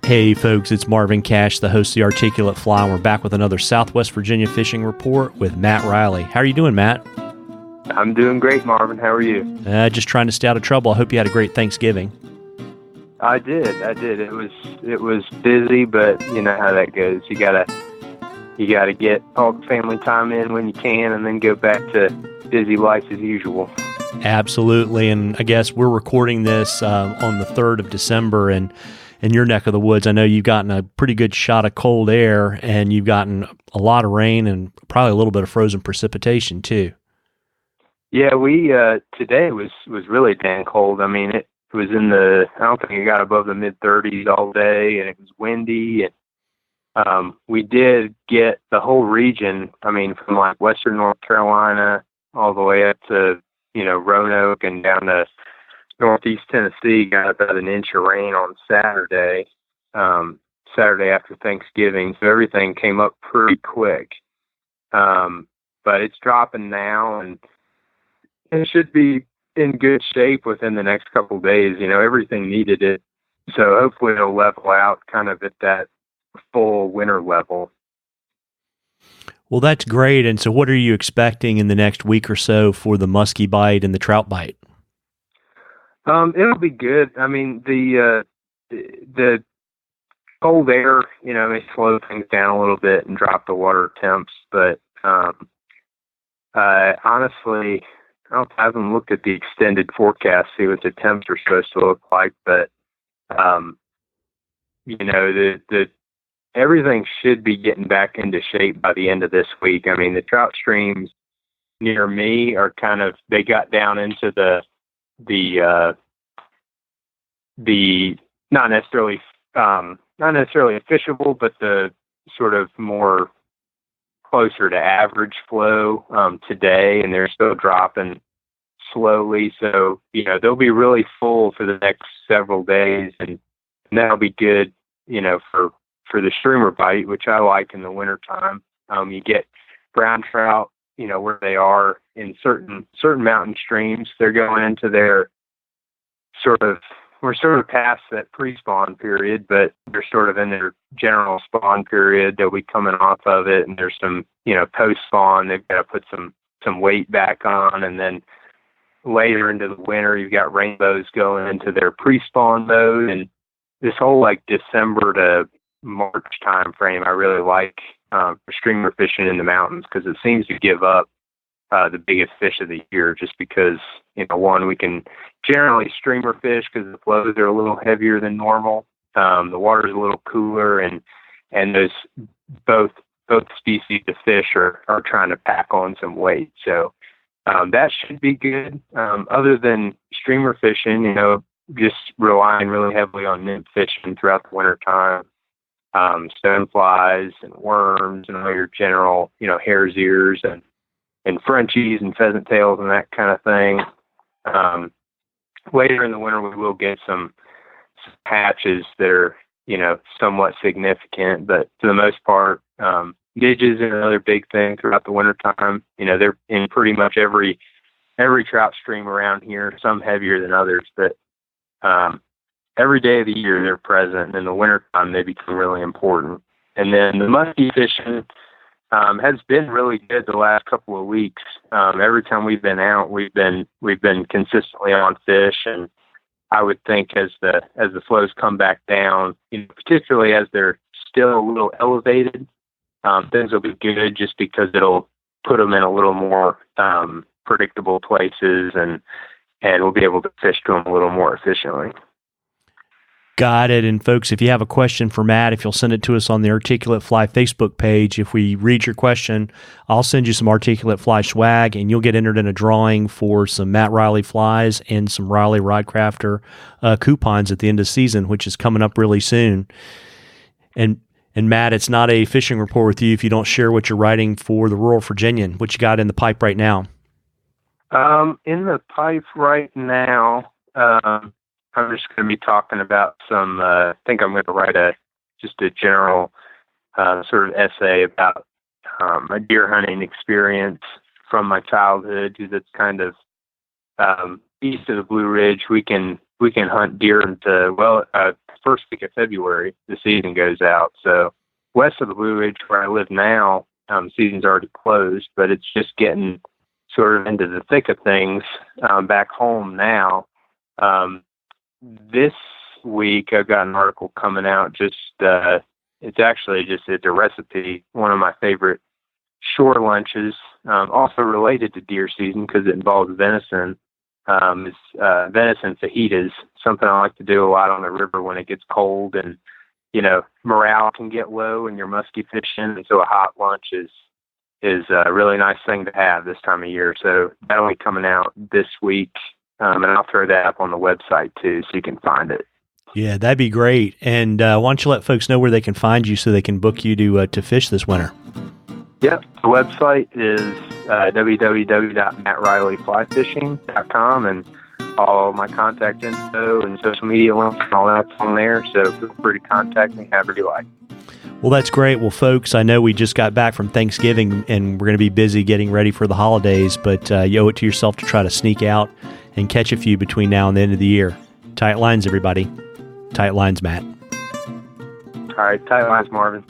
Hey folks, it's Marvin Cash, the host of The Articulate Fly, and we're back with another Southwest Virginia fishing report with Matt Reilly. How are you doing, Matt? I'm doing great, Marvin. How are you? Just trying to stay out of trouble. I hope you had a great Thanksgiving. I did. It was busy, but you know how that goes. You gotta get all the family time in when you can, and then go back to busy life as usual. Absolutely, and I guess we're recording this on the 3rd of December, and in your neck of the woods, I know you've gotten a pretty good shot of cold air, and you've gotten a lot of rain and probably a little bit of frozen precipitation too. Yeah, we today was really dang cold. I mean, it was I don't think it got above the mid-30s all day, and it was windy. And we did get the whole region. I mean, from like western North Carolina all the way up to Roanoke and down to Northeast Tennessee, got about an inch of rain on Saturday after Thanksgiving. So everything came up pretty quick. But it's dropping now, and it should be in good shape within the next couple of days. Everything needed it. So hopefully it'll level out kind of at that full winter level. Well, that's great. And so what are you expecting in the next week or so for the muskie bite and the trout bite? It'll be good. I mean, the cold air, may slow things down a little bit and drop the water temps. But honestly, I haven't looked at the extended forecast, see what the temps are supposed to look like. But everything should be getting back into shape by the end of this week. I mean, the trout streams near me are they got down into the not necessarily fishable, but the sort of more closer to average flow today, and they're still dropping slowly. So they'll be really full for the next several days, and that'll be good for the streamer bite, which I like in the wintertime. You get brown trout where they are in certain mountain streams. They're going into their we're sort of past that pre-spawn period, but they're sort of in their general spawn period. They'll be coming off of it, and there's some, post-spawn. They've got to put some weight back on, and then later into the winter, you've got rainbows going into their pre-spawn mode, and this whole December to March time frame, I really like for streamer fishing in the mountains, because it seems to give up the biggest fish of the year, just because, one, we can generally streamer fish because the flows are a little heavier than normal. The water is a little cooler, and those both species of fish are trying to pack on some weight. So that should be good. Other than streamer fishing, just relying really heavily on nymph fishing throughout the winter time. Stoneflies and worms and all your general, hare's ears and Frenchies and pheasant tails and that kind of thing. Later in the winter, we will get some hatches that are, somewhat significant, but for the most part, midges are another big thing throughout the winter time. They're in pretty much every trout stream around here, some heavier than others, but every day of the year they're present, and in the wintertime they become really important. And then the muskie fishing has been really good the last couple of weeks. Every time we've been out, we've been consistently on fish, and I would think as the flows come back down, particularly as they're still a little elevated, things will be good, just because it'll put them in a little more predictable places, and we'll be able to fish to them a little more efficiently. Got it. And folks, if you have a question for Matt, if you'll send it to us on the Articulate Fly Facebook page, if we read your question, I'll send you some Articulate Fly swag, and you'll get entered in a drawing for some Matt Reilly flies and some Reilly Rodcrafter coupons at the end of the season, which is coming up really soon. And Matt, it's not a fishing report with you if you don't share what you're writing for the Rural Virginian. What you got in the pipe right now? In the pipe right now, I'm just going to be talking about some, I think I'm going to write just a general sort of essay about a deer hunting experience from my childhood, because it's kind of east of the Blue Ridge. We can hunt deer into, first week of February, the season goes out. So west of the Blue Ridge, where I live now, season's already closed, but it's just getting sort of into the thick of things back home now. This week, I've got an article coming out. It's a recipe. One of my favorite shore lunches, also related to deer season because it involves venison. Is venison fajitas, something I like to do a lot on the river when it gets cold and, morale can get low and you're musky fishing. And so a hot lunch is a really nice thing to have this time of year. So that'll be coming out this week. And I'll throw that up on the website too, so you can find it. Yeah, that'd be great. And why don't you let folks know where they can find you so they can book you to fish this winter? Yep. The website is www.mattreillyflyfishing.com, and all my contact info and social media links and all that's on there. So feel free to contact me however you like. Well, that's great. Well, folks, I know we just got back from Thanksgiving and we're going to be busy getting ready for the holidays, but you owe it to yourself to try to sneak out and catch a few between now and the end of the year. Tight lines, everybody. Tight lines, Matt. All right. Tight lines, Marvin.